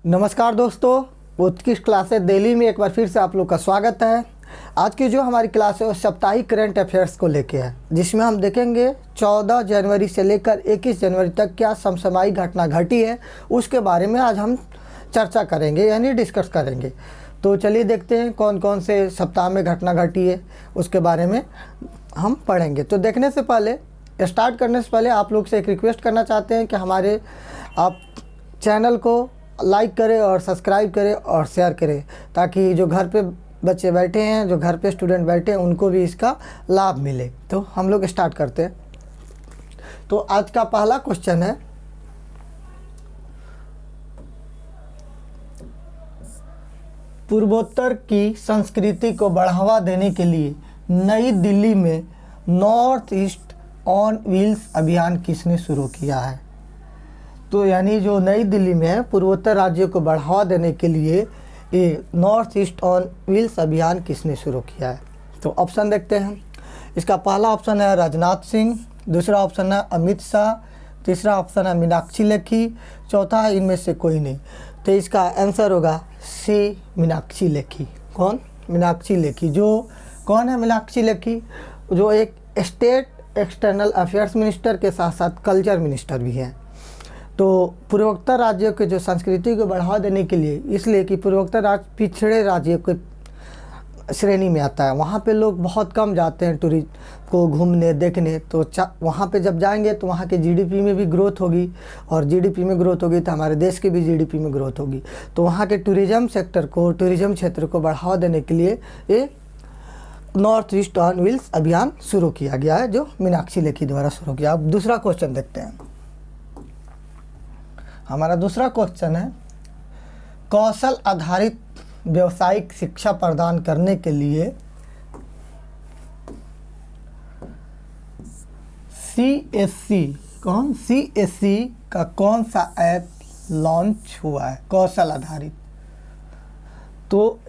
नमस्कार दोस्तों, उत्कृष्ट क्लासेस दिल्ली में एक बार फिर से आप लोग का स्वागत है। आज की जो हमारी क्लास है वो साप्ताहिक करंट अफेयर्स को लेके है, जिसमें हम देखेंगे 14 जनवरी से लेकर 21 जनवरी तक क्या समसामयिक घटना घटी है उसके बारे में आज हम चर्चा करेंगे यानी डिस्कस करेंगे। तो चलिए देखते हैं कौन कौन से सप्ताह में घटना घटी है उसके बारे में हम पढ़ेंगे। तो देखने से पहले, स्टार्ट करने से पहले आप लोग से एक रिक्वेस्ट करना चाहते हैं कि हमारे आप चैनल को लाइक करें और सब्सक्राइब करें और शेयर करें, ताकि जो घर पे बच्चे बैठे हैं, जो घर पे स्टूडेंट बैठे हैं, उनको भी इसका लाभ मिले। तो हम लोग स्टार्ट करते हैं। तो आज का पहला क्वेश्चन है, पूर्वोत्तर की संस्कृति को बढ़ावा देने के लिए नई दिल्ली में नॉर्थ ईस्ट ऑन व्हील्स अभियान किसने शुरू किया है? तो यानी जो नई दिल्ली में है, पूर्वोत्तर राज्यों को बढ़ावा देने के लिए ये नॉर्थ ईस्ट ऑन व्हील्स अभियान किसने शुरू किया है? तो ऑप्शन देखते हैं। इसका पहला ऑप्शन है राजनाथ सिंह, दूसरा ऑप्शन है अमित शाह, तीसरा ऑप्शन है मीनाक्षी लेखी, चौथा है इनमें से कोई नहीं। तो इसका आंसर होगा सी, मीनाक्षी लेखी। कौन? मीनाक्षी लेखी। जो कौन है मीनाक्षी लेखी? जो एक स्टेट एक्सटर्नल अफेयर्स मिनिस्टर के साथ साथ कल्चर मिनिस्टर भी हैं। तो पूर्वोत्तर राज्यों के जो संस्कृति को बढ़ावा देने के लिए, इसलिए कि पूर्वोत्तर राज्य पिछड़े राज्यों के श्रेणी में आता है, वहाँ पे लोग बहुत कम जाते हैं टूरिस्ट को घूमने देखने। तो वहाँ पे जब जाएंगे तो वहाँ के जीडीपी में भी ग्रोथ होगी, और जीडीपी में ग्रोथ होगी तो हमारे देश के भी जीडीपी में ग्रोथ होगी। तो वहाँ के टूरिज़्म सेक्टर को, टूरिज़्म क्षेत्र को बढ़ावा देने के लिए ये नॉर्थ ईस्ट ऑन व्हील्स अभियान शुरू किया गया है, जो मीनाक्षी लेखी द्वारा शुरू किया। अब दूसरा क्वेश्चन देखते हैं। हमारा दूसरा क्वेश्चन है, कौशल आधारित व्यावसायिक शिक्षा प्रदान करने के लिए सीएससी का कौन सा ऐप लॉन्च हुआ है कौशल आधारित? तो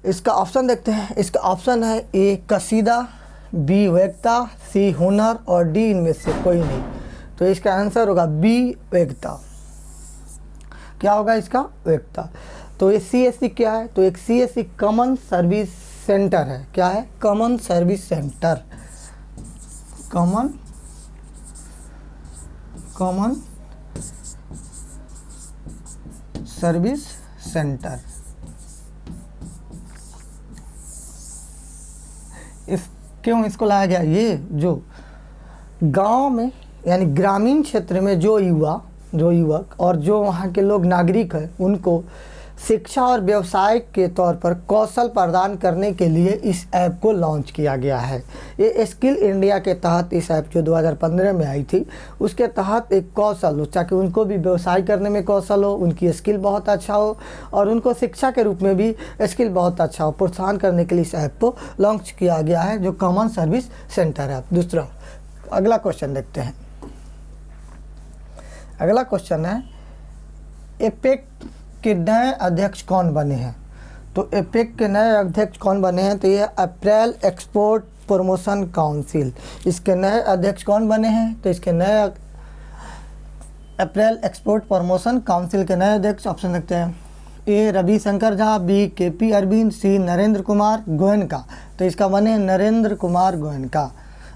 इसका ऑप्शन देखते हैं। इसका ऑप्शन है ए कसीदा, बी वेगता, सी हुनर और डी इनमें से कोई नहीं। तो इसका आंसर होगा बी, वेगता। क्या होगा इसका? वेगता। तो ये सीएससी क्या है? तो एक सीएससी कॉमन सर्विस सेंटर है। क्या है? Common service centre. Common service centre. क्यों इसको लाया गया? ये जो गांव में यानी ग्रामीण क्षेत्र में जो युवक और जो वहाँ के लोग नागरिक हैं, उनको शिक्षा और व्यवसाय के तौर पर कौशल प्रदान करने के लिए इस ऐप को लॉन्च किया गया है। ये स्किल इंडिया के तहत इस ऐप जो 2015 में आई थी, उसके तहत एक कौशल हो, ताकि उनको भी व्यवसाय करने में कौशल हो, उनकी स्किल बहुत अच्छा हो और उनको शिक्षा के रूप में भी स्किल बहुत अच्छा हो, प्रोत्साहन करने के लिए इस ऐप को लॉन्च किया गया है, जो कॉमन सर्विस सेंटर है। दूसरा, अगला क्वेश्चन देखते हैं। अगला क्वेश्चन है, एपेक के नए अध्यक्ष कौन बने हैं? तो एपेक के नए अध्यक्ष कौन बने हैं? तो ये अप्रैल एक्सपोर्ट प्रमोशन काउंसिल, इसके नए अध्यक्ष कौन बने हैं? तो इसके नए अप्रैल एक्सपोर्ट प्रमोशन काउंसिल के नए अध्यक्ष ऑप्शन देखते हैं। ए रविशंकर झा, बी केपी अरविंद, सी नरेंद्र कुमार गोयनका। तो इसका बने नरेंद्र कुमार गोयनका।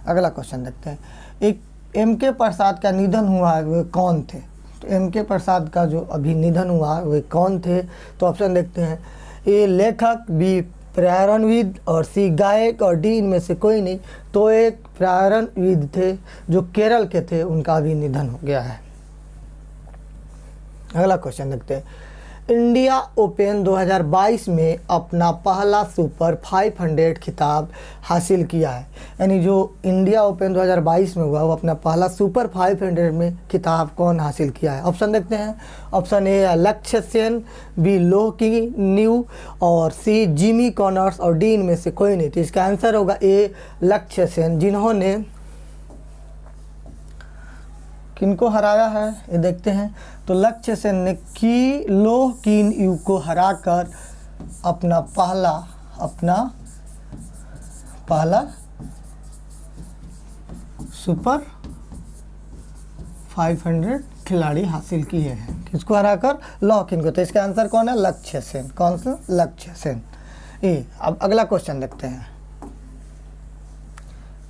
अगला क्वेश्चन देखते हैं। एक एम.के. प्रसाद का निधन हुआ है, वे कौन थे? तो एम.के. प्रसाद का जो अभी निधन हुआ वे कौन थे? तो ऑप्शन देखते हैं। ए लेखक, बी पर्यावरणविद और सी गायक और डी इनमें से कोई नहीं। तो एक पर्यावरणविद थे जो केरल के थे, उनका भी निधन हो गया है। अगला क्वेश्चन देखते हैं। इंडिया ओपन 2022 में अपना पहला सुपर 500 खिताब हासिल किया है। यानी जो इंडिया ओपन 2022 में हुआ, वो अपना पहला सुपर 500 में खिताब कौन हासिल किया है? ऑप्शन देखते हैं। ऑप्शन ए लक्ष्य सेन, बी लोह की न्यू और सी जिमी कॉनर्स और डी इनमें से कोई नहीं। तो इसका आंसर होगा ए लक्ष्य सेन, जिन्होंने किनको हराया है ये देखते हैं। तो लक्ष्य सेन ने की लोह कीन यू को हराकर अपना पहला सुपर 500 खिलाड़ी हासिल किए हैं। किसको हराकर? लॉ किन को? तो इसका आंसर कौन है? लक्ष्य सेन। कौन सा? लक्ष्य सेन। ये अब अगला क्वेश्चन देखते हैं।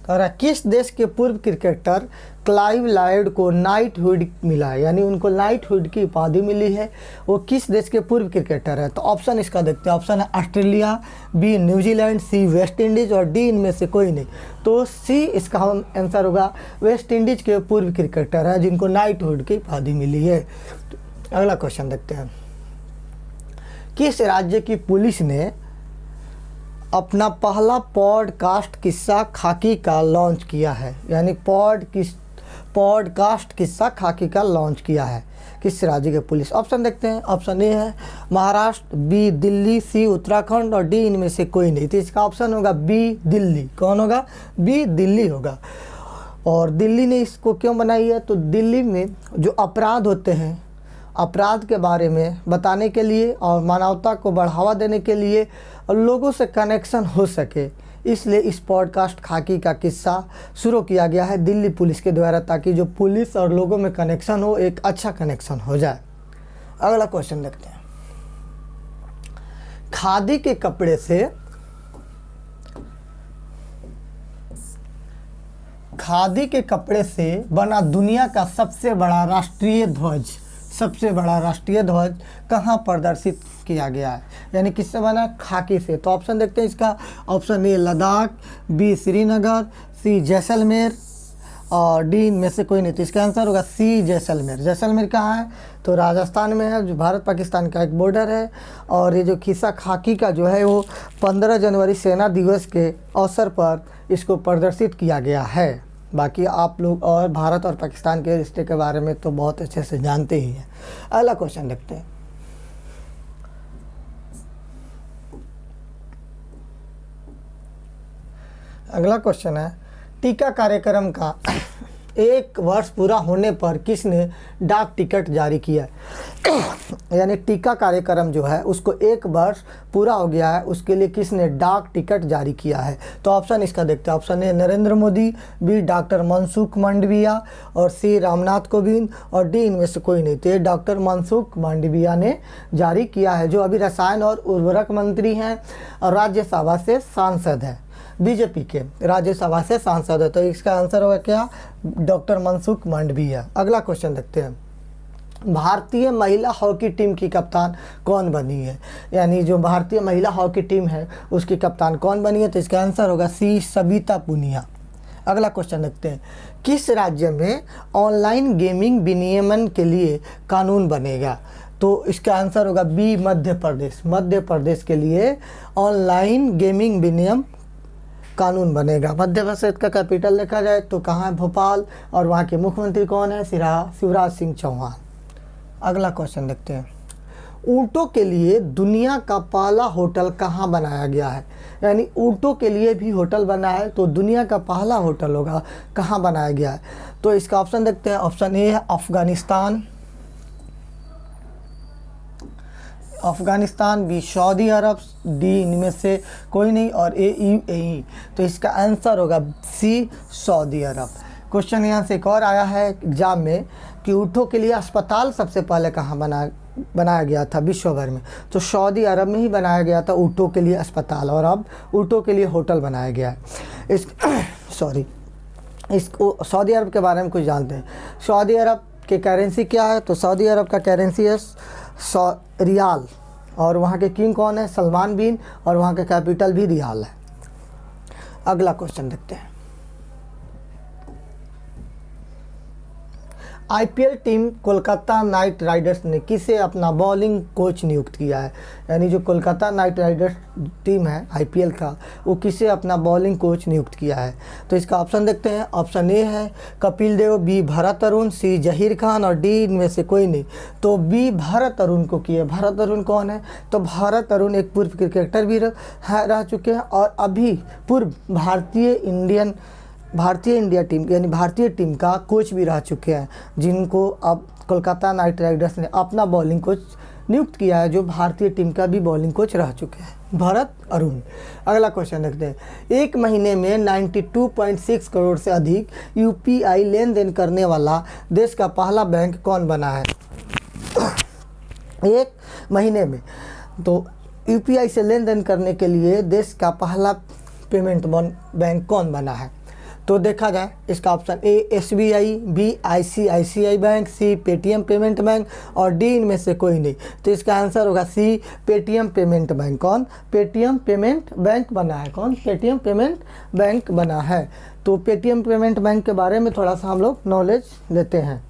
कह रहा है किस देश के पूर्व क्रिकेटर क्लाइव लॉयड को नाइटहुड मिला है, यानी उनको नाइटहुड की उपाधि मिली है, वो किस देश के पूर्व क्रिकेटर है? तो ऑप्शन इसका देखते हैं। ऑप्शन है ऑस्ट्रेलिया, बी न्यूजीलैंड, सी वेस्ट इंडीज और डी इनमें से कोई नहीं। तो सी इसका आंसर होगा। वेस्ट इंडीज के पूर्व क्रिकेटर है जिनको नाइटहुड की उपाधि मिली है। तो अगला क्वेश्चन देखते हैं। किस राज्य की पुलिस ने अपना पहला पॉडकास्ट किस्सा खाकी का लॉन्च किया है, यानी पॉडकास्ट किस्सा खाकी का लॉन्च किया है? किस राज्य के पुलिस? ऑप्शन देखते हैं। ऑप्शन ए है महाराष्ट्र, बी दिल्ली, सी उत्तराखंड और डी इनमें से कोई नहीं। तो इसका ऑप्शन होगा बी दिल्ली। कौन होगा? बी दिल्ली होगा। और दिल्ली ने इसको क्यों बनाई है? तो दिल्ली में जो अपराध होते हैं, अपराध के बारे में बताने के लिए और मानवता को बढ़ावा देने के लिए और लोगों से कनेक्शन हो सके, इसलिए इस पॉडकास्ट खाकी का किस्सा शुरू किया गया है दिल्ली पुलिस के द्वारा, ताकि जो पुलिस और लोगों में कनेक्शन हो, एक अच्छा कनेक्शन हो जाए। अगला क्वेश्चन देखते हैं। खादी के कपड़े से बना दुनिया का सबसे बड़ा राष्ट्रीय ध्वज कहाँ प्रदर्शित किया गया है, यानी किससे बना? खाकी से। तो ऑप्शन देखते हैं इसका। Option A Ladakh, B Srinagar, C Jaisalmer और डी इनमें से कोई नहीं। तो इसका आंसर होगा सी जैसलमेर। जैसलमेर कहाँ है? तो राजस्थान में है, जो भारत पाकिस्तान का एक बॉर्डर है। और ये जो किस्सा खाकी का जो है वो 15 जनवरी सेना दिवस के अवसर पर इसको प्रदर्शित किया गया है। बाकी आप लोग और भारत और पाकिस्तान के रिश्ते के बारे में तो बहुत अच्छे से जानते ही हैं। अगला क्वेश्चन देखते हैं। अगला क्वेश्चन है टीका कार्यक्रम का 1 वर्ष पूरा होने पर किसने डाक टिकट जारी किया? यानी टीका कार्यक्रम जो है उसको 1 वर्ष पूरा हो गया है, उसके लिए किसने डाक टिकट जारी किया है? तो ऑप्शन इसका देखते हैं। Option A Narendra Modi, B doctor Mansukh Mandaviya और सी रामनाथ कोविंद और डी इनमें से कोई नहीं। तो ये डॉक्टर मनसुख मांडविया ने जारी किया है, जो अभी रसायन और उर्वरक मंत्री हैं और राज्यसभा से सांसद हैं, बीजेपी के राज्यसभा से सांसद है। तो इसका आंसर होगा क्या? डॉक्टर मनसुख मांडविया। अगला क्वेश्चन देखते हैं। भारतीय महिला हॉकी टीम की कप्तान कौन बनी है, यानी जो भारतीय महिला हॉकी टीम है उसकी कप्तान कौन बनी है? तो इसका आंसर होगा सी सविता पुनिया। अगला क्वेश्चन देखते हैं। किस राज्य में ऑनलाइन गेमिंग विनियमन के लिए कानून बनेगा? तो इसका आंसर होगा बी मध्य प्रदेश। मध्य प्रदेश के लिए ऑनलाइन गेमिंग विनियम कानून बनेगा। मध्य प्रदेश का कैपिटल देखा जाए तो कहाँ है? भोपाल। और वहाँ के मुख्यमंत्री कौन है? शिवराज सिंह चौहान। अगला क्वेश्चन देखते हैं। ऊँटों के लिए दुनिया का पहला होटल कहाँ बनाया गया है, यानी ऊँटों के लिए भी होटल बना है, तो दुनिया का पहला होटल होगा कहाँ बनाया गया है? तो इसका ऑप्शन देखते हैं। ऑप्शन ए है अफ़गानिस्तान, बी सऊदी अरब, डी इनमें से कोई नहीं और ए UAE। तो इसका आंसर होगा सी सऊदी अरब। क्वेश्चन यहाँ से एक और आया है एग्जाम में कि ऊँटों के लिए अस्पताल सबसे पहले कहाँ बनाया गया था विश्व भर में? तो सऊदी अरब में ही बनाया गया था ऊँटों के लिए अस्पताल, और अब ऊँटों के लिए होटल बनाया गया है। इसको सऊदी अरब के बारे में कुछ जानते हैं। सऊदी अरब की करेंसी क्या है? तो सऊदी अरब का करेंसी है रियाल, और वहाँ के किंग कौन है? सलमान बिन, और वहाँ का कैपिटल भी रियाल है। अगला क्वेश्चन देखते हैं। IPL team Kolkata night Riders ने किसे अपना बॉलिंग कोच नियुक्त किया है, यानी जो कोलकाता नाइट राइडर्स टीम है IPL का, वो किसे अपना बॉलिंग कोच नियुक्त किया है? तो इसका ऑप्शन देखते हैं। ऑप्शन ए है कपिल देव, बी भरत अरुण, सी जहीर खान और डी इनमें से कोई नहीं। तो बी भरत अरुण को किया। भरत अरुण कौन है? तो भरत अरुण एक पूर्व क्रिकेटर भी रह चुके हैं और अभी पूर्व भारतीय इंडिया टीम यानी भारतीय टीम का कोच भी रह चुके हैं, जिनको अब कोलकाता नाइट राइडर्स ने अपना बॉलिंग कोच नियुक्त किया है, जो भारतीय टीम का भी बॉलिंग कोच रह चुके हैं, भरत अरुण। अगला क्वेश्चन देखते हैं। एक महीने में 92.6 करोड़ से अधिक यूपीआई लेन देन करने वाला देश का पहला बैंक कौन बना है? एक महीने में तो यूपीआई से लेन देन करने के लिए देश का पहला पेमेंट बैंक कौन बना है? तो देखा जाए इसका option A SBI, B ICICI bank, C Paytm payment bank और डी इनमें से कोई नहीं। तो इसका आंसर होगा सी पेटीएम पेमेंट बैंक। कौन पेटीएम पेमेंट बैंक बना है? कौन पेटीएम पेमेंट बैंक बना है? तो पेटीएम पेमेंट बैंक के बारे में थोड़ा सा हम लोग नॉलेज लेते हैं।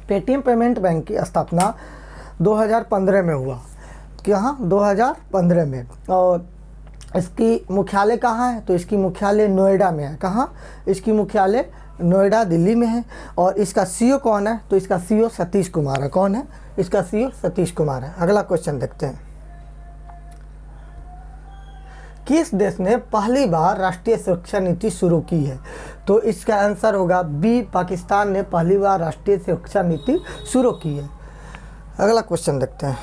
पेटीएम पेमेंट बैंक की स्थापना 2015 में हुआ। कहाँ? 2015 में। और इसकी मुख्यालय कहाँ है? तो इसकी मुख्यालय नोएडा में है। कहाँ? इसकी मुख्यालय नोएडा दिल्ली में है। और इसका सीईओ कौन है? तो इसका सीईओ सतीश कुमार है। कौन है? इसका सीईओ सतीश कुमार है। अगला क्वेश्चन देखते हैं। किस देश ने पहली बार राष्ट्रीय सुरक्षा नीति शुरू की है? तो इसका आंसर होगा बी पाकिस्तान ने पहली बार राष्ट्रीय सुरक्षा नीति शुरू की है। अगला क्वेश्चन देखते हैं।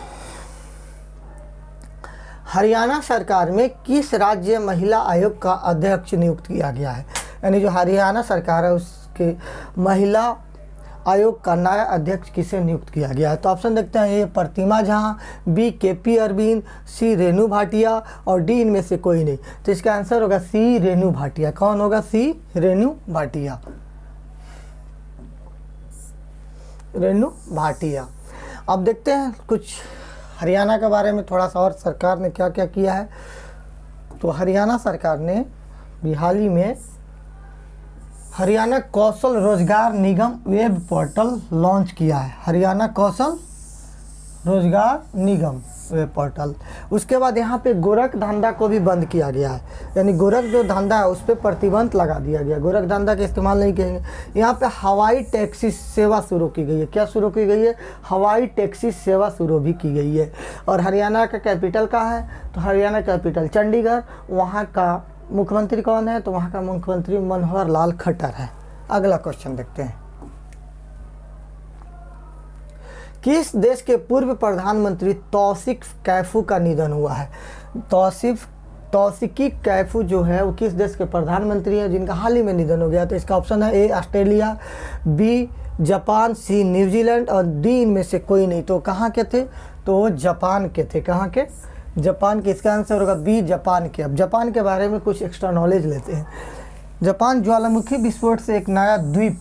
हरियाणा सरकार में किस राज्य महिला आयोग का अध्यक्ष नियुक्त किया गया है? यानी जो हरियाणा सरकार है उसके महिला आयोग का नया अध्यक्ष किसे नियुक्त किया गया है? तो ऑप्शन देखते हैं। ए प्रतिमा झा, बी केपी अरविंद, सी रेणु भाटिया और डी इनमें से कोई नहीं। तो इसका आंसर होगा सी रेणु भाटिया। कौन होगा? सी रेणु भाटिया। रेणु भाटिया। अब देखते हैं कुछ हरियाणा के बारे में थोड़ा सा और सरकार ने क्या क्या किया है। तो हरियाणा सरकार ने हाल ही में हरियाणा कौशल रोजगार निगम वेब पोर्टल लॉन्च किया है। हरियाणा कौशल रोजगार निगम वेब पोर्टल। उसके बाद यहाँ पे गोरख धंधा को भी बंद किया गया है। यानी गोरख जो धंधा है उस पर प्रतिबंध लगा दिया गया। गोरख धंधा का इस्तेमाल नहीं करेंगे। यहाँ पे हवाई टैक्सी सेवा शुरू की गई है। क्या शुरू की गई है? हवाई टैक्सी सेवा शुरू भी की गई है। और हरियाणा का कैपिटल कहाँ है? तो हरियाणा कैपिटल चंडीगढ़। वहाँ का मुख्यमंत्री कौन है? तो वहाँ का मुख्यमंत्री मनोहर लाल खट्टर है। अगला क्वेश्चन देखते हैं। किस देश के पूर्व प्रधानमंत्री तौसीफ कैफू का निधन हुआ है? तौसीकी कैफू जो है वो किस देश के प्रधानमंत्री हैं जिनका हाल ही में निधन हो गया? तो इसका ऑप्शन है A Australia, B Japan, C New Zealand और डी इनमें से कोई नहीं। तो कहाँ के थे? तो जापान के थे। कहाँ के? जापान के। इसका आंसर होगा बी जापान के। अब जापान के बारे में कुछ एक्स्ट्रा नॉलेज लेते हैं। जापान ज्वालामुखी विस्फोट से एक नया द्वीप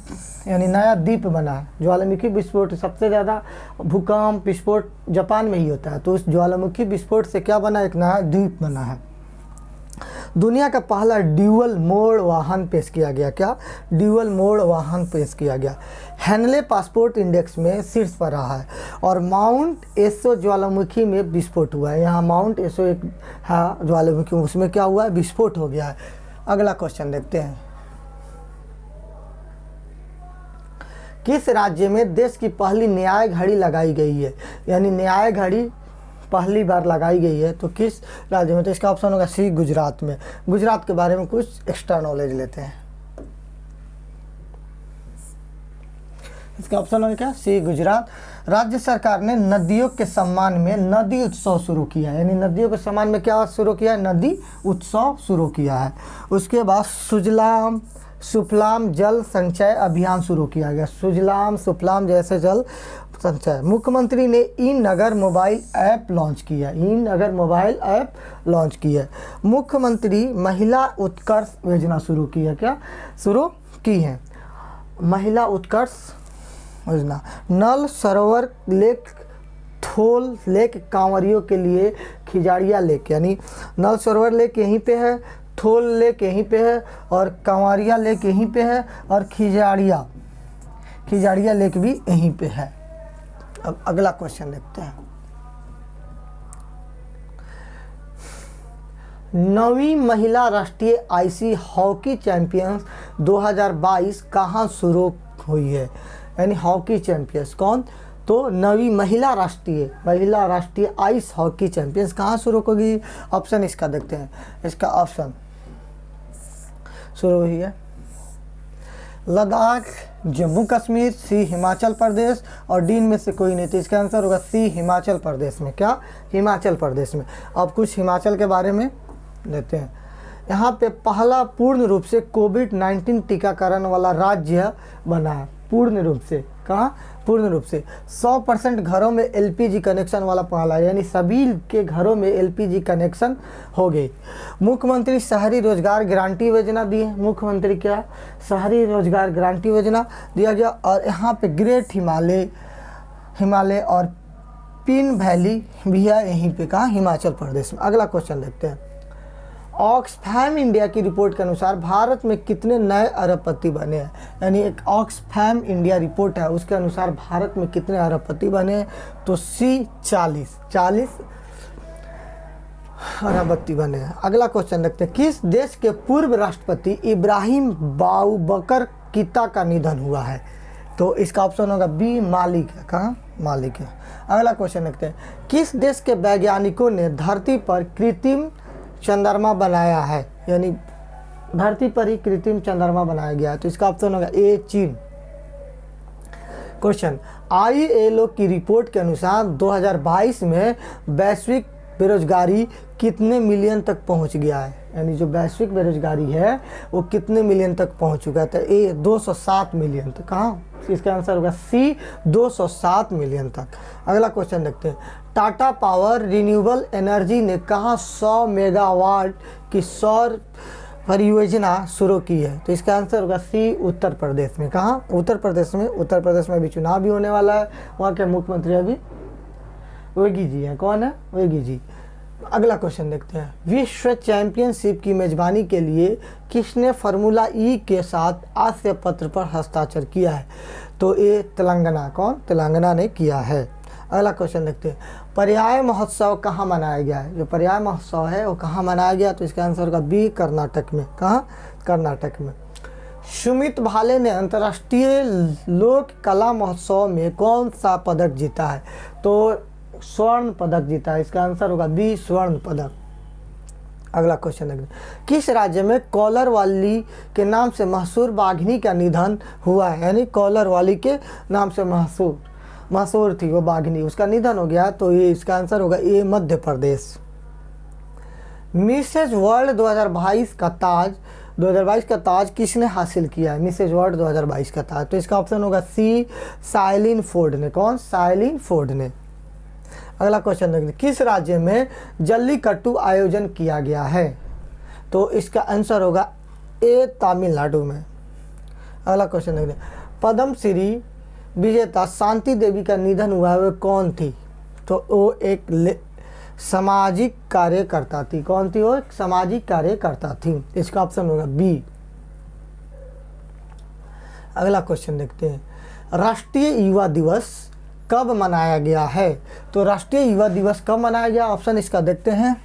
यानी नया द्वीप बना है। ज्वालामुखी विस्फोट सबसे ज़्यादा भूकंप विस्फोट जापान में ही होता है। तो उस ज्वालामुखी विस्फोट से क्या बना? एक नया द्वीप बना है। दुनिया का पहला ड्यूअल मोड वाहन पेश किया गया। क्या? ड्यूअल मोड वाहन पेश किया गया। हेनले पासपोर्ट इंडेक्स में शीर्ष पर रहा है। और माउंट एसो ज्वालामुखी में विस्फोट हुआ है। यहाँ माउंट एसो एक है ज्वालामुखी, उसमें क्या हुआ है? विस्फोट हो गया है। अगला क्वेश्चन देखते हैं। किस राज्य में देश की पहली न्याय घड़ी लगाई गई है? यानी न्याय घड़ी पहली बार लगाई गई है। तो किस राज्य में? तो इसका ऑप्शन होगा सी गुजरात में। गुजरात के बारे में कुछ एक्स्ट्रा नॉलेज लेते हैं। इसका ऑप्शन होगा क्या? सी गुजरात। राज्य सरकार ने नदियों के सम्मान में नदी उत्सव शुरू किया है। यानी नदियों के सम्मान में क्या शुरू किया है? नदी उत्सव शुरू किया है। उसके बाद सुजलाम सुफलाम जल संचय अभियान शुरू किया गया। सुजलाम सुफलाम जैसे जल संचय। मुख्यमंत्री ने ई नगर मोबाइल ऐप लॉन्च किया। ई नगर मोबाइल ऐप लॉन्च किया। मुख्यमंत्री महिला उत्कर्ष योजना शुरू की है। क्या शुरू की है? महिला उत्कर्ष योजना। नल सरोवर लेक थोल लेक कांवरियों के लिए खिजाड़िया लेक। यानी नल सरोवर लेक यहीं पे है, थोल लेक यहीं पे है और कांवरिया लेक यहीं पे है और खिजाड़िया लेक भी यहीं पे है। अब अगला क्वेश्चन देखते हैं। 9वीं महिला राष्ट्रीय आईसी हॉकी चैंपियंस 2022 कहाँ शुरू हुई है? यानी हॉकी चैंपियंस कौन? तो 9वीं महिला राष्ट्रीय आइस हॉकी चैंपियंस कहाँ शुरू होगी? ऑप्शन इसका देखते हैं। इसका ऑप्शन शुरू हुई है लद्दाख, जम्मू कश्मीर, सी हिमाचल प्रदेश और डी में से कोई नहीं। तो इसका आंसर होगा सी हिमाचल प्रदेश में। क्या? हिमाचल प्रदेश में। अब कुछ हिमाचल के बारे में लेते हैं। यहाँ पे पहला पूर्ण रूप से कोविड-19 टीकाकरण वाला राज्य बना है। पूर्ण रूप से। कहाँ? पूर्ण रूप से 100% घरों में एलपीजी कनेक्शन वाला पहला, यानी सभी के घरों में एलपीजी कनेक्शन हो गई। मुख्यमंत्री शहरी रोजगार गारंटी योजना दी है। मुख्यमंत्री क्या? शहरी रोजगार गारंटी योजना दिया गया। और यहाँ पे ग्रेट हिमालय और पिन वैली भी है यहीं पे। कहाँ? हिमाचल प्रदेश में। अगला क्वेश्चन देखते हैं। ऑक्सफैम इंडिया की रिपोर्ट के अनुसार भारत में कितने नए अरबपति बने हैं? यानी एक ऑक्सफैम इंडिया रिपोर्ट है, उसके अनुसार भारत में कितने अरबपति बने हैं? तो सी 40 अरबपति बने हैं। अगला क्वेश्चन देखते हैं। किस देश के पूर्व राष्ट्रपति इब्राहिम बाउबकर कीता का निधन हुआ है? तो इसका ऑप्शन होगा बी मालिक है। कहाँ? मालिक है। अगला क्वेश्चन देखते हैं। किस देश के वैज्ञानिकों ने धरती पर कृत्रिम चंद्रमा बनाया है? यानी धरती पर ही कृत्रिम चंद्रमा बनाया गया है। तो इसका ऑप्शन होगा ए चीन। क्वेश्चन। ILO की रिपोर्ट के अनुसार 2022 में वैश्विक बेरोजगारी कितने मिलियन तक पहुंच गया है? यानी जो वैश्विक बेरोजगारी है वो कितने मिलियन तक पहुंच चुका है? तो ए 207 मिलियन तक। कहाँ? इसका आंसर होगा सी 207 मिलियन तक। अगला क्वेश्चन देखते हैं। टाटा पावर रिन्यूएबल एनर्जी ने कहाँ 100 मेगावाट की सौर परियोजना शुरू की है? तो इसका आंसर होगा सी उत्तर प्रदेश में। कहाँ? उत्तर प्रदेश में। उत्तर प्रदेश में अभी चुनाव भी होने वाला है। वहाँ के मुख्यमंत्री अभी योगी जी हैं। कौन है? योगी जी। अगला क्वेश्चन देखते हैं। विश्व चैंपियनशिप की मेजबानी के लिए किसने फार्मूला ई के साथ आशय पत्र पर हस्ताक्षर किया है? तो ये तेलंगाना। कौन? तेलंगाना ने किया है। अगला क्वेश्चन देखते हैं। पर्याय महोत्सव कहाँ मनाया गया है? जो पर्याय महोत्सव है वो कहाँ मनाया गया? तो इसका आंसर होगा बी कर्नाटक में। कहाँ? कर्नाटक में। सुमित भाले ने अंतर्राष्ट्रीय लोक कला महोत्सव में कौन सा पदक जीता है? तो स्वर्ण पदक जीता है। इसका आंसर होगा बी स्वर्ण पदक। अगला क्वेश्चन देखते हैं। किस राज्य में कॉलरवाली के नाम से मशहूर बाघिनी का निधन हुआ है? यानी कॉलरवाली के नाम से मशहूर थी वो बाघिनी, उसका निधन हो गया। तो ये इसका आंसर होगा ए मध्य प्रदेश। मिसेज वर्ल्ड 2022 का ताज किसने हासिल किया है? मिसेज वर्ल्ड 2022 का ताज। तो इसका ऑप्शन होगा सी साइलिन फोर्ड ने। कौन? साइलिन फोर्ड ने। अगला क्वेश्चन देखते हैं। किस राज्य में जल्लीकट्टू आयोजन किया गया है? तो इसका आंसर होगा ए तमिलनाडु में। अगला क्वेश्चन देखते हैं। पद्मश्री विजेता शांति देवी का निधन हुआ है, वो कौन थी? तो वो एक सामाजिक कार्यकर्ता थी। कौन थी? वो एक सामाजिक कार्यकर्ता थी। इसका ऑप्शन होगा बी। अगला क्वेश्चन देखते हैं। राष्ट्रीय युवा दिवस कब मनाया गया है? तो राष्ट्रीय युवा दिवस कब मनाया गया? ऑप्शन इसका देखते हैं।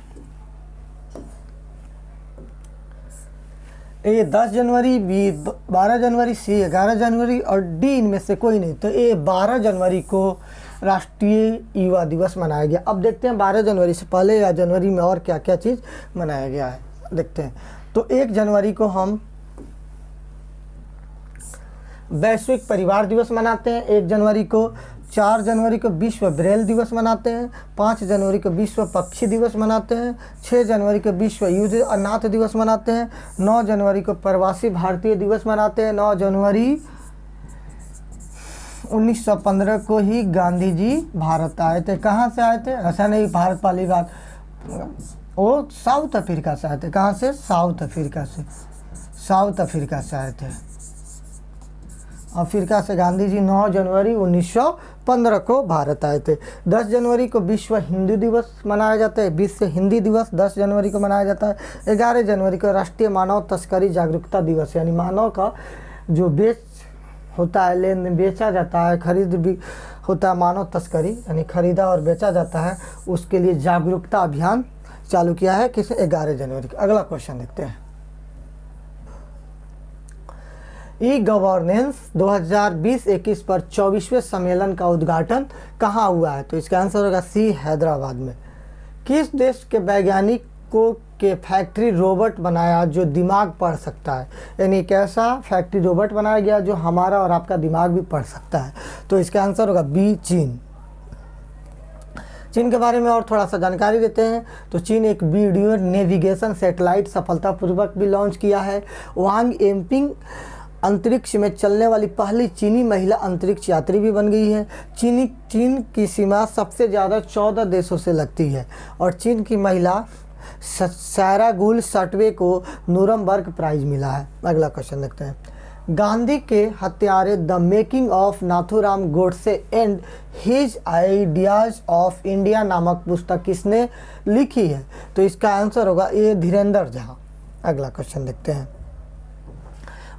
ए 10 जनवरी, बी 12 जनवरी, सी 11 जनवरी और डी इनमें से कोई नहीं। तो ए 12 जनवरी को राष्ट्रीय युवा दिवस मनाया गया। अब देखते हैं 12 जनवरी से पहले या जनवरी में और क्या क्या चीज़ मनाया गया है, देखते हैं। तो 1 जनवरी को हम वैश्विक परिवार दिवस मनाते हैं। 1 जनवरी को। 4 जनवरी को विश्व ब्रेल दिवस मनाते हैं। 5 जनवरी को विश्व पक्षी दिवस मनाते हैं। 6 जनवरी को विश्व युद्ध अनाथ दिवस मनाते हैं। 9 जनवरी को प्रवासी भारतीय दिवस मनाते हैं। 9 जनवरी 1915 को ही गांधी जी भारत आए थे। कहाँ से आए थे? ऐसा नहीं भारत वाली बात, वो साउथ अफ्रीका से आए थे। कहाँ से? साउथ अफ्रीका से। साउथ अफ्रीका से आए थे। अफ्रीका से गांधी जी 9 जनवरी 1915 को भारत आए थे। 10 जनवरी को विश्व हिंदी दिवस मनाया जाता है। विश्व हिंदी दिवस 10 जनवरी को मनाया जाता है। 11 जनवरी को राष्ट्रीय मानव तस्करी जागरूकता दिवस, यानी मानव का जो होता है, लेन बेचा जाता है, खरीद भी होता है, मानव तस्करी यानी खरीदा और बेचा जाता है, उसके लिए जागरूकता अभियान चालू किया है। किस? 11 जनवरी को। अगला क्वेश्चन देखते हैं। ई गवर्नेंस 2020-21 पर 24वें सम्मेलन का उद्घाटन कहाँ हुआ है? तो इसका आंसर होगा सी हैदराबाद में। किस देश के वैज्ञानिक को के फैक्ट्री रोबोट बनाया जो दिमाग पढ़ सकता है। यानी एक ऐसा फैक्ट्री रोबोट बनाया गया जो हमारा और आपका दिमाग भी पढ़ सकता है। तो इसका आंसर होगा बी, चीन। चीन के बारे में और थोड़ा सा जानकारी देते हैं। तो चीन एक वीडियो नेविगेशन सैटेलाइट सफलतापूर्वक भी लॉन्च किया है। वांग एम्पिंग अंतरिक्ष में चलने वाली पहली चीनी महिला अंतरिक्ष यात्री भी बन गई है। चीन की सीमा सबसे ज़्यादा 14 देशों से लगती है और चीन की महिला सारा गुल सटवे को नूरमबर्ग प्राइज मिला है। अगला क्वेश्चन देखते हैं। गांधी के हत्यारे the making of Nathuram Godse and his ideas of India नामक पुस्तक किसने लिखी है? तो इसका आंसर होगा ए, धीरेन्द्र झा। अगला क्वेश्चन देखते हैं।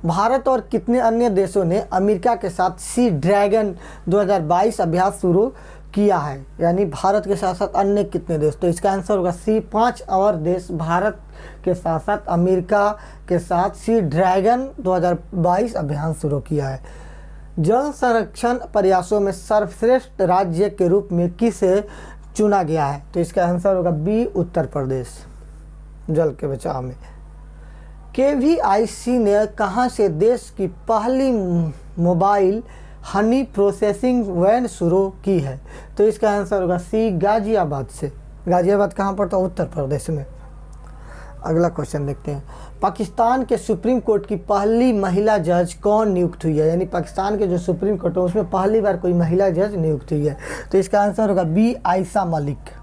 भारत और कितने अन्य देशों ने अमेरिका के साथ सी ड्रैगन 2022 अभ्यास शुरू किया है? यानी भारत के साथ साथ अन्य कितने देश? तो इसका आंसर होगा सी, 5 और देश भारत के साथ साथ अमेरिका के साथ सी ड्रैगन 2022 अभियान शुरू किया है। जल संरक्षण प्रयासों में सर्वश्रेष्ठ राज्य के रूप में किसे चुना गया है? तो इसका आंसर होगा बी, उत्तर प्रदेश, जल के बचाव में। KVIC ने कहाँ से देश की पहली मोबाइल हनी प्रोसेसिंग वैन शुरू की है? तो इसका आंसर होगा सी, गाजियाबाद से। गाजियाबाद कहाँ पड़ता है? उत्तर प्रदेश में। अगला क्वेश्चन देखते हैं। पाकिस्तान के सुप्रीम कोर्ट की पहली महिला जज कौन नियुक्त हुई है? यानी पाकिस्तान के जो सुप्रीम कोर्ट है उसमें पहली बार कोई महिला जज नियुक्त हुई है। तो इसका आंसर होगा बी, आयशा मलिक।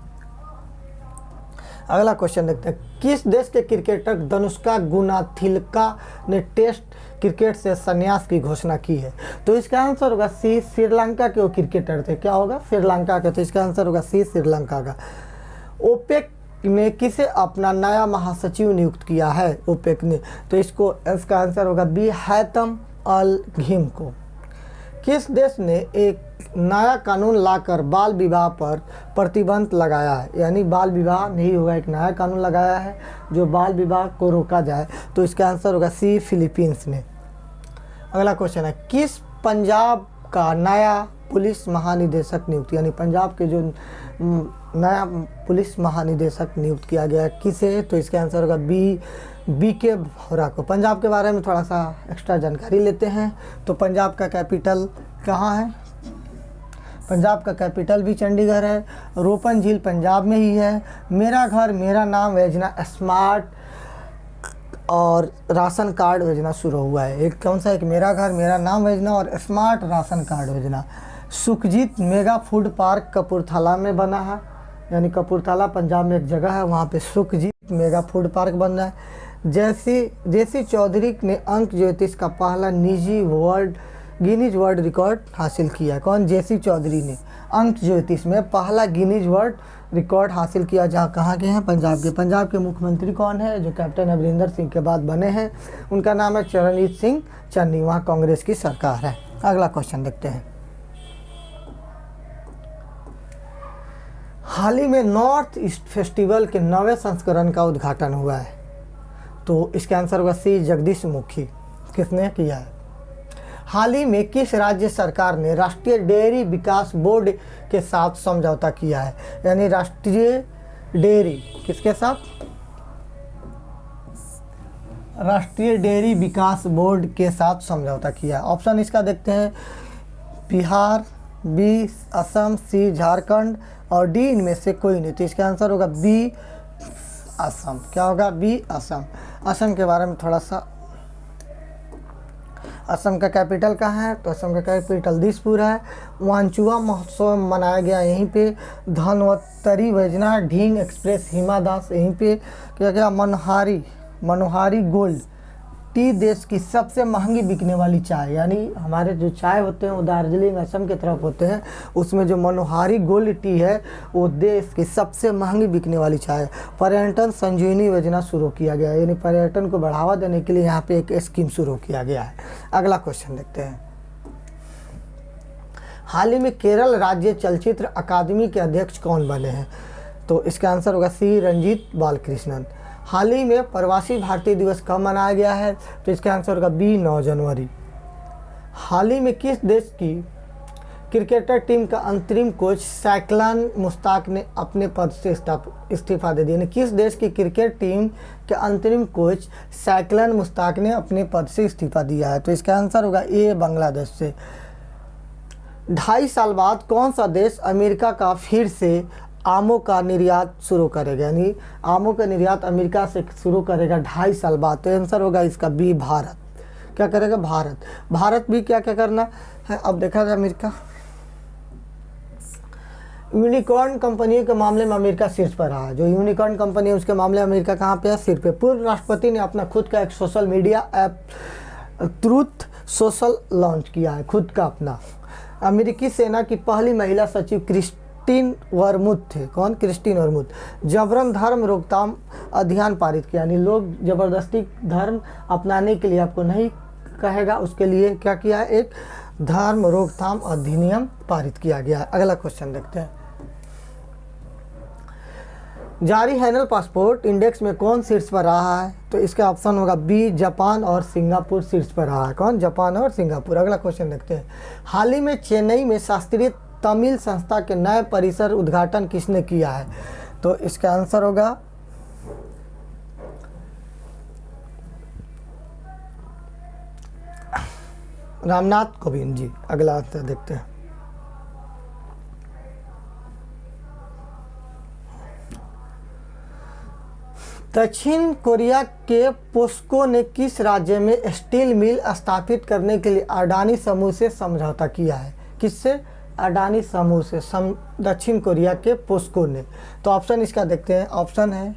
अगला क्वेश्चन देखते हैं। किस देश के क्रिकेटर धनुष्का गुनाथिलका ने टेस्ट क्रिकेट से संन्यास की घोषणा की है? तो इसका आंसर होगा सी, श्रीलंका के वो क्रिकेटर थे। क्या होगा? श्रीलंका के। तो इसका आंसर होगा सी, श्रीलंका का। ओपेक ने किसे अपना नया महासचिव नियुक्त किया है? ओपेक ने। तो इसका आंसर होगा बी, हैतम अल घिम को। किस देश ने एक नया कानून लाकर बाल विवाह पर प्रतिबंध लगाया है? यानी बाल विवाह नहीं होगा, एक नया कानून लगाया है जो बाल विवाह को रोका जाए। तो इसका आंसर होगा सी, फिलीपींस ने। अगला क्वेश्चन है। किस पंजाब का नया पुलिस महानिदेशक नियुक्त? यानी पंजाब के जो नया पुलिस महानिदेशक नियुक्त किया गया किसे? तो इसका आंसर होगा बी के भोरा को। पंजाब के बारे में थोड़ा सा एक्स्ट्रा जानकारी लेते हैं। तो पंजाब का कैपिटल कहाँ है? पंजाब का कैपिटल भी चंडीगढ़ है। रोपन झील पंजाब में ही है। मेरा घर मेरा नाम योजना स्मार्ट और राशन कार्ड योजना शुरू हुआ है। एक कौन सा? एक मेरा घर मेरा नाम योजना और स्मार्ट राशन कार्ड योजना। Sukhjit mega food park Kapurthala में बना है। यानी कपूरथला पंजाब में एक जगह है, वहाँ पे सुखजीत मेगा फूड पार्क बन रहा है। जेसी चौधरी ने अंक ज्योतिष का पहला निजी गिनीज वर्ल्ड रिकॉर्ड हासिल किया है। कौन? जेसी चौधरी ने अंक ज्योतिष में पहला गिनीज वर्ल्ड रिकॉर्ड हासिल किया। जहाँ कहाँ के हैं? पंजाब के। पंजाब के मुख्यमंत्री कौन है जो कैप्टन अमरिंदर सिंह के बाद बने हैं? उनका नाम है चरणजीत सिंह चन्नी। वहाँ कांग्रेस की सरकार है। अगला क्वेश्चन देखते हैं। हाल ही में नॉर्थ ईस्ट फेस्टिवल के 9वें संस्करण का उद्घाटन हुआ है। तो इसका आंसर होगा सी, जगदीश मुखी। किसने किया है? हाल ही में किस राज्य सरकार ने राष्ट्रीय डेयरी विकास बोर्ड के साथ समझौता किया है? यानी राष्ट्रीय डेयरी किसके साथ? राष्ट्रीय डेयरी विकास बोर्ड के साथ समझौता किया है। ऑप्शन इसका देखते हैं। बिहार, बी असम, सी झारखंड और डी इनमें से कोई नहीं। तो इसका आंसर होगा बी, असम। क्या होगा? बी, असम। असम के बारे में थोड़ा सा। असम का कैपिटल कहाँ है? तो असम का कैपिटल दिसपुर है। वांचुआ महोत्सव मनाया गया यहीं पे। धनवंतरी योजना, ढींग एक्सप्रेस, हिमा दास यहीं पे क्या क्या। मनोहारी गोल्ड टी देश की सबसे महंगी बिकने वाली चाय। यानी हमारे जो चाय होते हैं वो दार्जिलिंग असम की तरफ होते हैं, उसमें जो मनोहारी गोल्ड टी है वो देश की सबसे महंगी बिकने वाली चाय। पर्यटन संजीवनी योजना शुरू किया गया है। यानी पर्यटन को बढ़ावा देने के लिए यहाँ पे एक स्कीम शुरू किया गया है। अगला क्वेश्चन देखते हैं। हाल ही में केरल राज्य चलचित्र अकादमी के अध्यक्ष कौन बने हैं? तो इसका आंसर होगा सी, रंजीत बालकृष्णन। हाल ही में प्रवासी भारतीय दिवस कब मनाया गया है? तो इसका आंसर होगा बी, 9 जनवरी। हाल ही में किस देश की क्रिकेटर टीम का अंतरिम कोच साइक्लान मुश्ताक ने अपने पद से इस्तीफा दे दिया। किस देश की क्रिकेट टीम के अंतरिम कोच साइक्लान मुश्ताक ने अपने पद से इस्तीफा दिया है? तो इसका आंसर होगा ए, बांग्लादेश से। 2.5 साल बाद कौन सा देश अमेरिका का फिर से आमों का निर्यात शुरू करेगा? यानी आमों का निर्यात अमेरिका से शुरू करेगा 2.5 साल बाद। तो आंसर होगा इसका बी, भारत। क्या करेगा? भारत। भारत भी क्या क्या करना है अब देखा जाए। अमेरिका यूनिकॉर्न कंपनियों के मामले में अमेरिका शीर्ष पर रहा है। जो यूनिकॉर्न कंपनी है उसके मामले में अमेरिका कहाँ पे है? शीर्ष पे। पूर्व राष्ट्रपति ने अपना खुद का एक social media app truth social launch किया है, खुद का अपना। अमेरिकी सेना की पहली महिला सचिव क्रिस्टीन वर्मुथ थे। कौन? क्रिस्टीन वर्मुथ। जबरन धर्म रोकथाम अभियान पारित किया, यानी लोग जबरदस्ती धर्म अपनाने के लिए आपको नहीं कहेगा, उसके लिए क्या किया है? एक धर्म रोकथाम अधिनियम पारित किया गया है। अगला क्वेश्चन देखते हैं। जारी एनुअल पासपोर्ट इंडेक्स में कौन शीर्ष पर रहा है? तो इसका ऑप्शन होगा बी, जापान और सिंगापुर शीर्ष पर रहा है। कौन? जापान और सिंगापुर। अगला क्वेश्चन देखते हैं। हाल ही में चेन्नई में शास्त्रीय तमिल संस्था के नए परिसर उद्घाटन किसने किया है? तो इसका आंसर होगा रामनाथ कोविंद जी। अगला आंसर देखते हैं। दक्षिण कोरिया के पोस्को ने किस राज्य में स्टील मिल स्थापित करने के लिए अडानी समूह से समझौता किया है? किससे? अडानी समूह से। दक्षिण कोरिया के पोस्को ने। तो ऑप्शन इसका देखते हैं। ऑप्शन है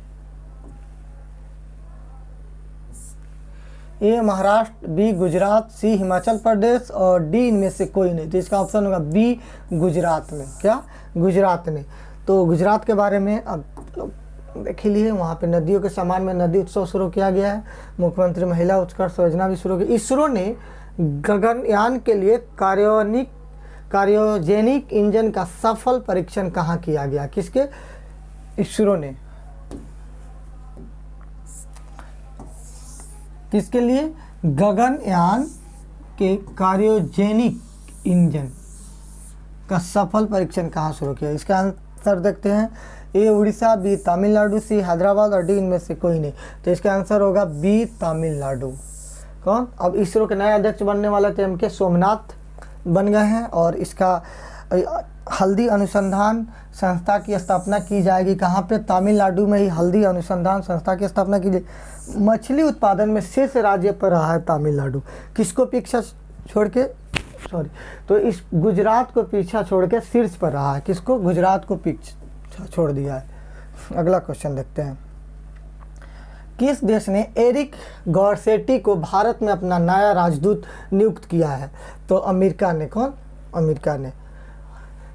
ए, महाराष्ट्र, बी, गुजरात, सी, हिमाचल प्रदेश और डी इनमें से कोई नहीं। तो इसका ऑप्शन होगा बी, गुजरात में। क्या? गुजरात में। तो गुजरात के बारे में अब देख लिए, वहाँ पे नदियों के सम्मान में नदी उत्सव शुरू किया गया है। मुख्यमंत्री महिला उत्कर्ष योजना भी शुरू की। इसरो ने गगनयान के लिए क्रायोजेनिक इंजन का सफल परीक्षण कहाँ किया गया? किसके? इसरो ने। किसके लिए? गगनयान के क्रायोजेनिक इंजन का सफल परीक्षण कहाँ शुरू किया? इसका आंसर देखते हैं। ए, उड़ीसा, बी, तमिलनाडु, सी, हैदराबाद और डी इनमें से कोई नहीं। तो इसका आंसर होगा बी, तमिलनाडु। कौन? अब इसरो के नए अध्यक्ष बनने वाले थे एम.के. सोमनाथ बन गए हैं। और इसका हल्दी अनुसंधान संस्था की स्थापना की जाएगी। कहाँ पे? तमिलनाडु में ही हल्दी अनुसंधान संस्था की स्थापना की जाएगी। मछली उत्पादन में शीर्ष राज्य पर रहा है तमिलनाडु। किसको पीछा छोड़ के? तो इस गुजरात को पीछा छोड़ के शीर्ष पर रहा है। किसको? गुजरात को पीछा छोड़ दिया है। अगला क्वेश्चन देखते हैं। किस देश ने एरिक गॉर्सेटी को भारत में अपना नया राजदूत नियुक्त किया है? तो अमेरिका ने। कौन? अमेरिका ने।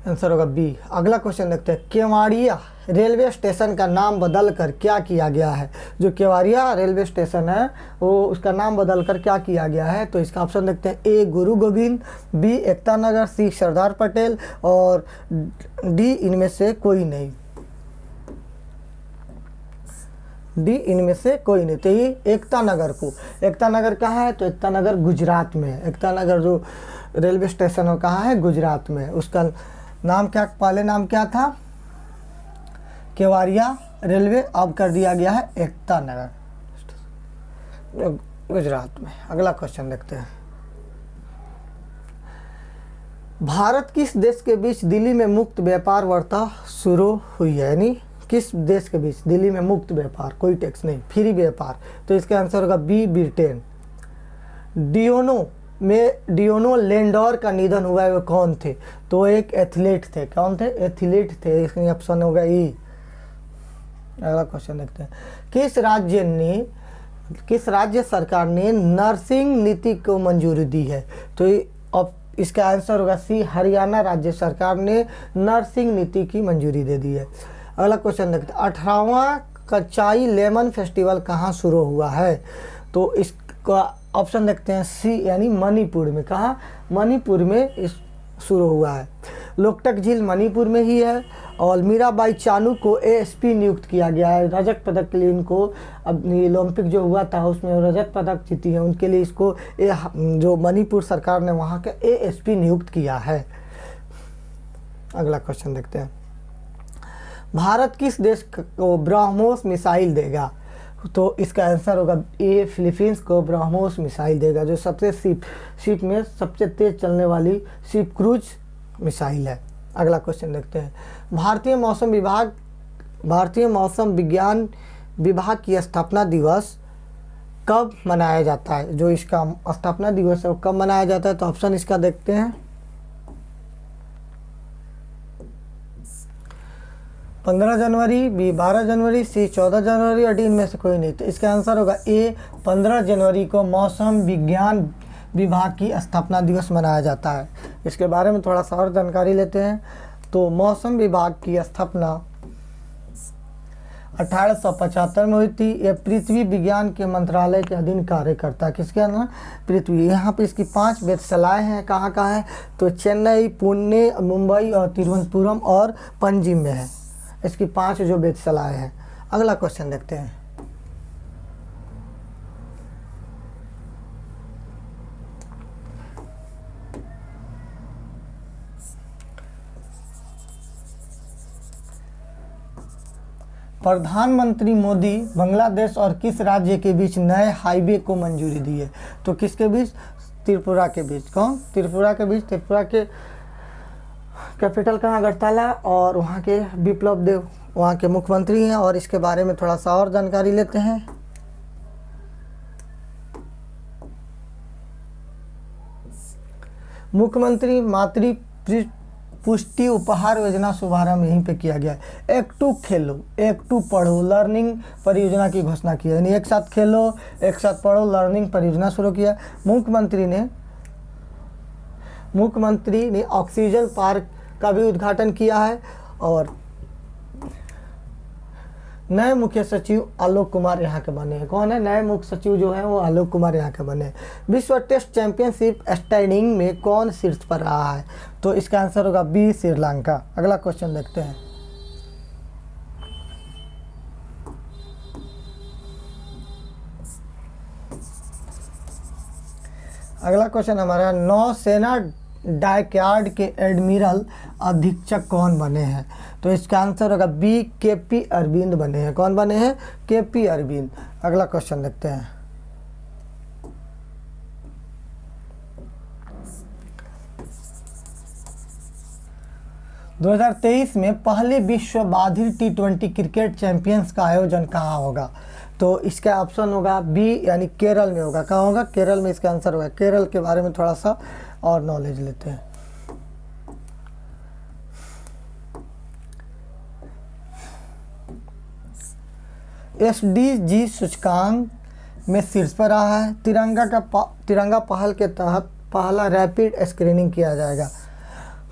आंसर होगा बी। अगला क्वेश्चन देखते हैं। केवाड़िया रेलवे स्टेशन का नाम बदल कर क्या किया गया है? जो केवाड़िया रेलवे स्टेशन है वो उसका नाम बदल कर क्या किया गया है? तो इसका ऑप्शन देखते हैं। ए, गुरु गोविंद, बी, एकता नगर, सी, सरदार पटेल और डी इनमें से कोई नहीं। डी इनमें से कोई नहीं। तो ये एकता नगर को, एकता नगर कहाँ है? तो एकता नगर गुजरात में है। एकता नगर जो रेलवे स्टेशन है कहाँ है? गुजरात में है। उसका नाम क्या, पहले नाम क्या था? केवाड़िया रेलवे, अब कर दिया गया है एकता नगर, गुजरात में। अगला क्वेश्चन देखते हैं। भारत किस देश के बीच दिल्ली में मुक्त व्यापार वार्ता शुरू हुई है? यानी किस देश के बीच दिल्ली में मुक्त व्यापार, कोई टैक्स नहीं, फ्री व्यापार? तो इसका आंसर होगा बी, ब्रिटेन। डियोनो लेंडोर का निधन हुआ है, वो कौन थे? तो एक एथलीट थे। कौन थे? एथलीट थे। इसका ऑप्शन होगा ई। अगला क्वेश्चन देखते हैं। किस राज्य सरकार ने नर्सिंग नीति को मंजूरी दी है? तो अब इसका आंसर होगा सी, हरियाणा राज्य सरकार ने नर्सिंग नीति की मंजूरी दे दी है। अगला क्वेश्चन देखते हैं। 18वां कचाई लेमन फेस्टिवल कहाँ शुरू हुआ है? तो इसका ऑप्शन देखते हैं सी, यानी मणिपुर में। कहाँ? मणिपुर में इस शुरू हुआ है। लोकटक झील मणिपुर में ही है। और मीराबाई चानू को एएसपी नियुक्त किया गया है। रजत पदक के लिए इनको, अब ओलंपिक जो हुआ था उसमें रजत पदक जीती है, उनके लिए इसको जो मणिपुर सरकार ने वहाँ के एएसपी नियुक्त किया है। अगला क्वेश्चन देखते हैं। भारत किस देश को ब्रह्मोस मिसाइल देगा? तो इसका आंसर होगा ए, फिलीपींस को ब्रह्मोस मिसाइल देगा, जो सबसे शिप में सबसे तेज चलने वाली शिप क्रूज मिसाइल है। अगला क्वेश्चन देखते हैं। भारतीय मौसम विज्ञान विभाग की स्थापना दिवस कब मनाया जाता है? जो इसका स्थापना दिवस है वो कब मनाया जाता है? तो ऑप्शन इसका देखते हैं। 15 जनवरी, बी 12 जनवरी, सी 14 जनवरी और डी इनमें से कोई नहीं। तो इसका आंसर होगा ए, 15 जनवरी को मौसम विज्ञान विभाग की स्थापना दिवस मनाया जाता है। इसके बारे में थोड़ा सा और जानकारी लेते हैं। तो मौसम विभाग की स्थापना 1875 में हुई थी। यह पृथ्वी विज्ञान के मंत्रालय के अधीन कार्य करता है। किसके अधीन? पृथ्वी। यहाँ पे इसकी 5 वेधशालाएँ हैं। कहाँ कहाँ है? तो चेन्नई, पुणे, मुंबई और तिरुवनंतपुरम और पणजी में है। इसकी 5 जो वेधशालाएँ हैं। अगला क्वेश्चन देखते हैं। प्रधानमंत्री मोदी बांग्लादेश और किस राज्य के बीच नए हाईवे को मंजूरी दी है? तो किसके बीच? त्रिपुरा के बीच। कौन? त्रिपुरा के बीच। त्रिपुरा के कैपिटल कहाँ? अगरतला। और वहाँ के बिप्लब देव वहाँ के मुख्यमंत्री हैं। और इसके बारे में थोड़ा सा और जानकारी लेते हैं। मुख्यमंत्री मातृ पुष्टि उपहार योजना शुभारंभ यहीं पे किया गया है। एक टू खेलो एक टू पढ़ो लर्निंग परियोजना की घोषणा की है। यानी एक साथ खेलो एक साथ पढ़ो लर्निंग परियोजना शुरू किया। मुख्यमंत्री ने ऑक्सीजन पार्क का भी उद्घाटन किया है। और नए मुख्य सचिव आलोक कुमार यहाँ के बने हैं। कौन है? नए मुख्य सचिव जो है वो आलोक कुमार यहाँ के बने हैं। विश्व टेस्ट चैंपियनशिप स्टैंडिंग में कौन शीर्ष पर रहा है? तो इसका आंसर होगा बी, श्रीलंका। अगला क्वेश्चन देखते हैं। अगला क्वेश्चन हमारा नौसेना डाकयार्ड के एडमिरल अधीक्षक कौन बने हैं? तो इसका आंसर होगा बी, के.पी. अरविंद बने हैं। कौन बने हैं? के.पी. अरविंद। अगला क्वेश्चन देखते हैं। दो 2023 में पहले विश्व बाधिर T20 क्रिकेट चैंपियंस का आयोजन कहाँ होगा? तो इसका ऑप्शन होगा बी, यानी केरल में होगा। कहाँ होगा? केरल में इसका आंसर होगा। केरल के बारे में थोड़ा सा और नॉलेज लेते हैं। SDG सूचकांक में शीर्ष पर रहा है। तिरंगा पहल के तहत पहला रैपिड स्क्रीनिंग किया जाएगा।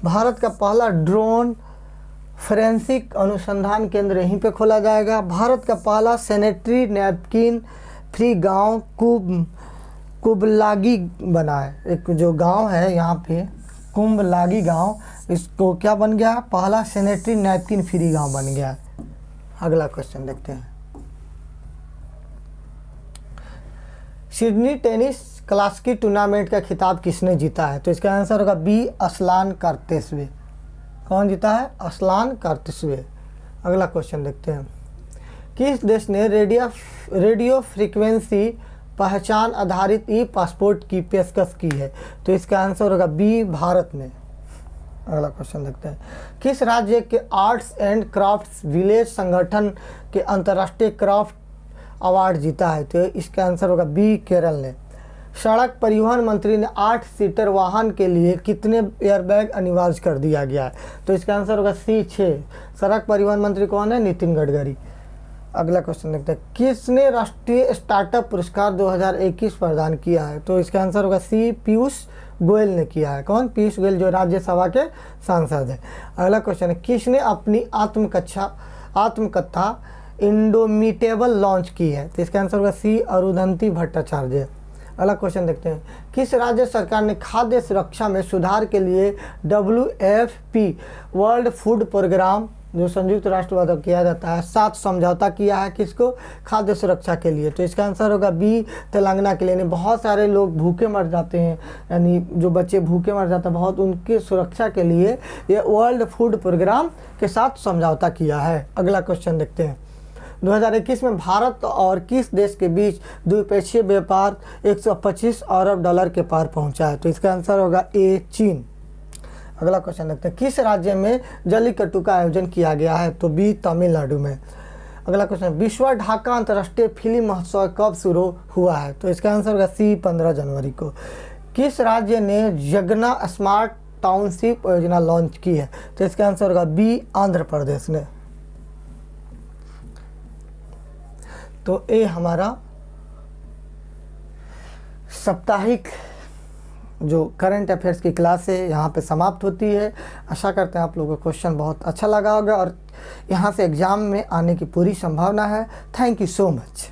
भारत का पहला ड्रोन फोरेंसिक अनुसंधान केंद्र यहीं पे खोला जाएगा। भारत का पहला सैनिटरी नैपकिन फ्री गांव कुंभलागी बना है। एक जो गांव है यहाँ पे कुंभलागी गांव, इसको क्या बन गया? पहला सैनिटरी नैपकिन फ्री गांव बन गया। अगला क्वेश्चन देखते हैं। सिडनी टेनिस क्लासिक टूर्नामेंट का खिताब किसने जीता है? तो इसका आंसर होगा बी, असलान करतेशवे। कौन जीता है? असलान करतेशवे। अगला क्वेश्चन देखते हैं। किस देश ने रेडियो फ्रीक्वेंसी पहचान आधारित ई पासपोर्ट की पेशकश की है? तो इसका आंसर होगा बी, भारत ने। अगला क्वेश्चन देखते हैं। किस राज्य के आर्ट्स एंड क्राफ्ट्स विलेज संगठन के अंतर्राष्ट्रीय क्राफ्ट अवार्ड जीता है? तो इसका आंसर होगा बी, केरल ने। सड़क परिवहन मंत्री ने 8 सीटर वाहन के लिए कितने एयरबैग अनिवार्य कर दिया गया है? तो इसका आंसर होगा सी, 6। सड़क परिवहन मंत्री कौन है? नितिन गडकरी। अगला क्वेश्चन देखते हैं। किसने राष्ट्रीय स्टार्टअप पुरस्कार 2021 प्रदान किया है? तो इसका आंसर होगा सी, पीयूष गोयल ने किया है। कौन? पीयूष गोयल, जो राज्यसभा के सांसद है। अगला क्वेश्चन है। किसने अपनी आत्मकथा इंडोमिटेबल लॉन्च की है? तो इसका आंसर होगा सी, अरुंधति भट्टाचार्य। अगला क्वेश्चन देखते हैं। किस राज्य सरकार ने खाद्य सुरक्षा में सुधार के लिए WFP वर्ल्ड फूड प्रोग्राम जो संयुक्त राष्ट्र द्वारा किया जाता है, 7 समझौता किया है किसको, खाद्य सुरक्षा के लिए। तो इसका आंसर होगा बी, तेलंगाना के लिए। यानी बहुत सारे लोग भूखे मर जाते हैं, यानी जो बच्चे भूखे मर जाते हैं बहुत, उनकी सुरक्षा के लिए ये वर्ल्ड फूड प्रोग्राम के साथ समझौता किया है। अगला क्वेश्चन देखते हैं। 2021 में भारत और किस देश के बीच द्विपक्षीय व्यापार 125 अरब डॉलर के पार पहुंचा है? तो इसका आंसर होगा ए, चीन। अगला क्वेश्चन देखते हैं। किस राज्य में जल्लीकट्टू का आयोजन किया गया है? तो बी, तमिलनाडु में। अगला क्वेश्चन, विश्व ढाका अंतर्राष्ट्रीय फिल्म महोत्सव कब शुरू हुआ है? तो इसका आंसर होगा सी, 15 जनवरी को। किस राज्य ने जगना स्मार्ट टाउनशिप योजना लॉन्च की है? तो इसका आंसर होगा बी, आंध्र प्रदेश ने। तो ये हमारा साप्ताहिक जो करंट अफेयर्स की क्लास है यहाँ पे समाप्त होती है। आशा करते हैं आप लोगों को क्वेश्चन बहुत अच्छा लगा होगा और यहाँ से एग्ज़ाम में आने की पूरी संभावना है। Thank you so much.